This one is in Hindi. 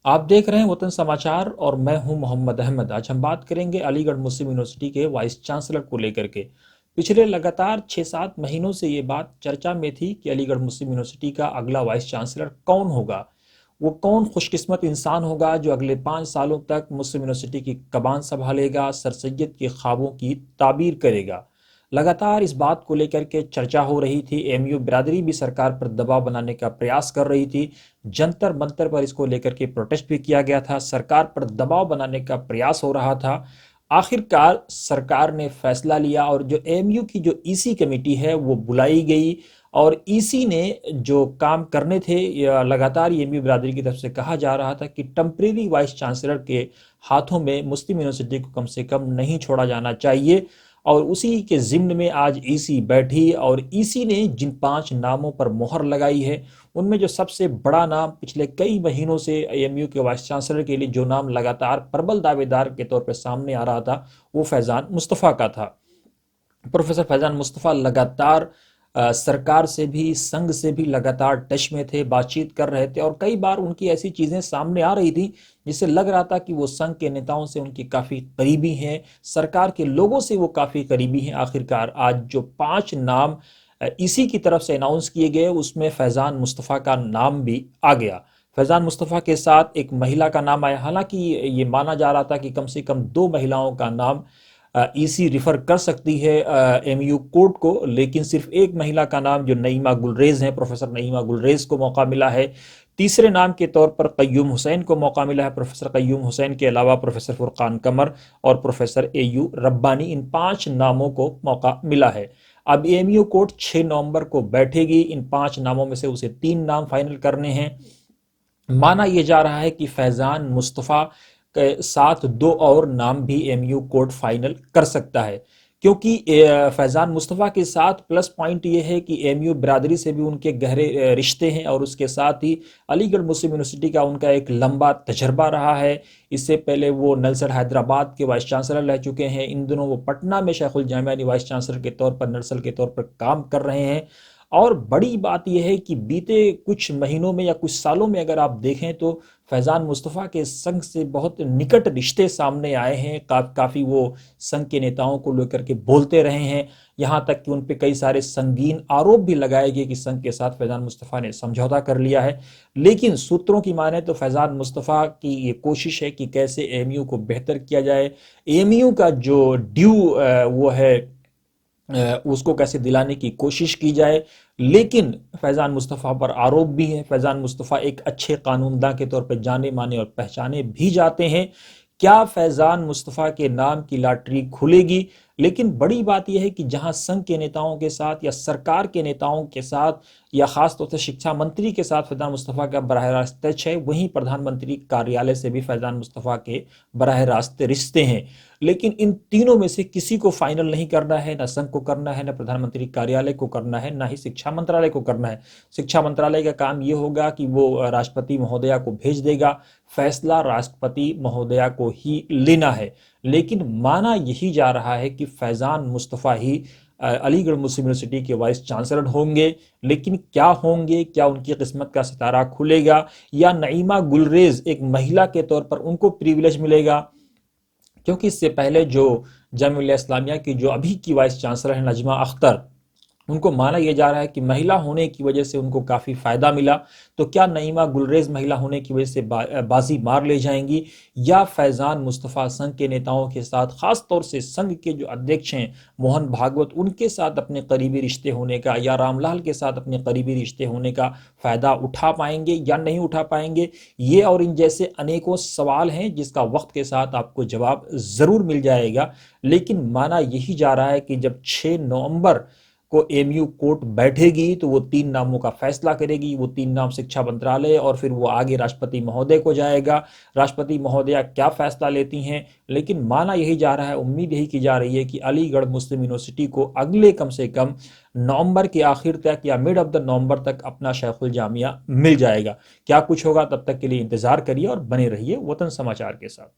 आप देख रहे हैं वतन समाचार और मैं हूं मोहम्मद अहमद। आज हम बात करेंगे अलीगढ़ मुस्लिम यूनिवर्सिटी के वाइस चांसलर को लेकर के। पिछले लगातार 6-7 महीनों से ये बात चर्चा में थी कि अलीगढ़ मुस्लिम यूनिवर्सिटी का अगला वाइस चांसलर कौन होगा। वो कौन खुशकिस्मत इंसान होगा जो अगले 5 सालों तक मुस्लिम यूनिवर्सिटी की कमान संभालेगा, सर सैयद के ख्वाबों की ताबीर करेगा। लगातार इस बात को लेकर के चर्चा हो रही थी। एमयू बिरादरी भी सरकार पर दबाव बनाने का प्रयास कर रही थी। जंतर मंतर पर इसको लेकर के प्रोटेस्ट भी किया गया था। सरकार पर दबाव बनाने का प्रयास हो रहा था। आखिरकार सरकार ने फैसला लिया और जो एमयू की जो ईसी कमेटी है वो बुलाई गई और ईसी ने जो काम करने थे, लगातार एमयू बिरादरी की तरफ से कहा जा रहा था कि टेम्परेरी वाइस चांसलर के हाथों में मुस्लिम यूनिवर्सिटी को कम से कम नहीं छोड़ा जाना चाहिए। और उसी के ज़िम्न में आज ईसी बैठी और ईसी ने जिन 5 नामों पर मोहर लगाई है उनमें जो सबसे बड़ा नाम पिछले कई महीनों से एएमयू के वाइस चांसलर के लिए जो नाम लगातार प्रबल दावेदार के तौर पर सामने आ रहा था वो फैज़ान मुस्तफ़ा का था। प्रोफेसर फैज़ान मुस्तफ़ा लगातार सरकार से भी संघ से भी लगातार टच में थे, बातचीत कर रहे थे और कई बार उनकी ऐसी चीज़ें सामने आ रही थी जिससे लग रहा था कि वो संघ के नेताओं से उनकी काफ़ी करीबी हैं, सरकार के लोगों से वो काफ़ी करीबी हैं। आखिरकार आज जो 5 नाम इसी की तरफ से अनाउंस किए गए उसमें फैज़ान मुस्तफ़ा का नाम भी आ गया। फैज़ान मुस्तफ़ा के साथ एक महिला का नाम आया। हालांकि ये माना जा रहा था कि कम से कम 2 महिलाओं का नाम ईसी रिफर कर सकती है एमयू कोर्ट को, लेकिन सिर्फ एक महिला का नाम जो नईमा गुलरेज हैं, प्रोफेसर नईमा गुलरेज को मौका मिला है। तीसरे नाम के तौर पर कय्यूम हुसैन को मौका मिला है। प्रोफेसर कय्यूम हुसैन के अलावा प्रोफेसर फुरकान कमर और प्रोफेसर एयू रब्बानी, इन 5 नामों को मौका मिला है। अब एमयू कोर्ट 6 नवंबर को बैठेगी। इन 5 नामों में से उसे 3 नाम फाइनल करने हैं। माना यह जा रहा है कि फैज़ान मुस्तफ़ा के साथ 2 और नाम भी एमयू कोर्ट फाइनल कर सकता है, क्योंकि फैज़ान मुस्तफ़ा के साथ प्लस पॉइंट ये है कि एमयू बिरादरी से भी उनके गहरे रिश्ते हैं और उसके साथ ही अलीगढ़ मुस्लिम यूनिवर्सिटी का उनका एक लंबा तजर्बा रहा है। इससे पहले वो नलसर हैदराबाद के वाइस चांसलर रह चुके हैं। इन दिनों वो पटना में शेखुल जामिया वाइस चांसलर के तौर पर, नलसर के तौर पर काम कर रहे हैं। और बड़ी बात यह है कि बीते कुछ महीनों में या कुछ सालों में अगर आप देखें तो फैज़ान मुस्तफ़ा के संघ से बहुत निकट रिश्ते सामने आए हैं। काफ़ी वो संघ के नेताओं को लेकर के बोलते रहे हैं। यहाँ तक कि उन पे कई सारे संगीन आरोप भी लगाए गए कि संघ के साथ फैज़ान मुस्तफ़ा ने समझौता कर लिया है। लेकिन सूत्रों की माने तो फैज़ान मुस्तफ़ा की ये कोशिश है कि कैसे एमयू को बेहतर किया जाए, एमयू का जो ड्यू वो है उसको कैसे दिलाने की कोशिश की जाए। लेकिन फैज़ान मुस्तफ़ा पर आरोप भी है। फैज़ान मुस्तफ़ा एक अच्छे कानूनदा के तौर पर जाने माने और पहचाने भी जाते हैं। क्या फैज़ान मुस्तफ़ा के नाम की लॉटरी खुलेगी? लेकिन बड़ी बात यह है कि जहां संघ के नेताओं के साथ या सरकार के नेताओं के साथ या खास तौर से शिक्षा मंत्री के साथ फैज़ान मुस्तफ़ा का बराह रास्त टच है, वहीं प्रधानमंत्री कार्यालय से भी फैज़ान मुस्तफ़ा के बराह रास्त रिश्ते हैं। लेकिन इन तीनों में से किसी को फाइनल नहीं करना है, ना संघ को करना है, ना प्रधानमंत्री कार्यालय को करना है, ना ही शिक्षा मंत्रालय को करना है। शिक्षा मंत्रालय का काम ये होगा कि वो राष्ट्रपति महोदया को भेज देगा, फैसला राष्ट्रपति महोदया को ही लेना है। लेकिन माना यही जा रहा है कि फैज़ान मुस्तफ़ा ही अलीगढ़ मुस्लिम यूनिवर्सिटी के वाइस चांसलर होंगे। लेकिन क्या होंगे, क्या उनकी किस्मत का सितारा खुलेगा या नईमा गुलरेज एक महिला के तौर पर उनको प्रिविलेज मिलेगा? क्योंकि इससे पहले जो जामिया इस्लामिया की जो अभी की वाइस चांसलर है नजमा अख्तर, उनको माना यह जा रहा है कि महिला होने की वजह से उनको काफ़ी फ़ायदा मिला। तो क्या नईमा गुलरेज महिला होने की वजह से बाजी मार ले जाएंगी या फैज़ान मुस्तफ़ा संघ के नेताओं के साथ, ख़ास तौर से संघ के जो अध्यक्ष हैं मोहन भागवत, उनके साथ अपने करीबी रिश्ते होने का या रामलाल के साथ अपने करीबी रिश्ते होने का फ़ायदा उठा पाएंगे या नहीं उठा पाएंगे? ये और इन जैसे अनेकों सवाल हैं जिसका वक्त के साथ आपको जवाब ज़रूर मिल जाएगा। लेकिन माना यही जा रहा है कि जब 6 नवंबर को एमयू कोर्ट बैठेगी तो वो 3 नामों का फैसला करेगी। वो 3 नाम शिक्षा मंत्रालय और फिर वो आगे राष्ट्रपति महोदय को जाएगा। राष्ट्रपति महोदया क्या फैसला लेती हैं? लेकिन माना यही जा रहा है, उम्मीद यही की जा रही है कि अलीगढ़ मुस्लिम यूनिवर्सिटी को अगले कम से कम नवंबर के आखिर तक या मिड ऑफ द नवंबर तक अपना शेखुल जामिया मिल जाएगा। क्या कुछ होगा, तब तक के लिए इंतजार करिए और बने रहिए वतन समाचार के साथ।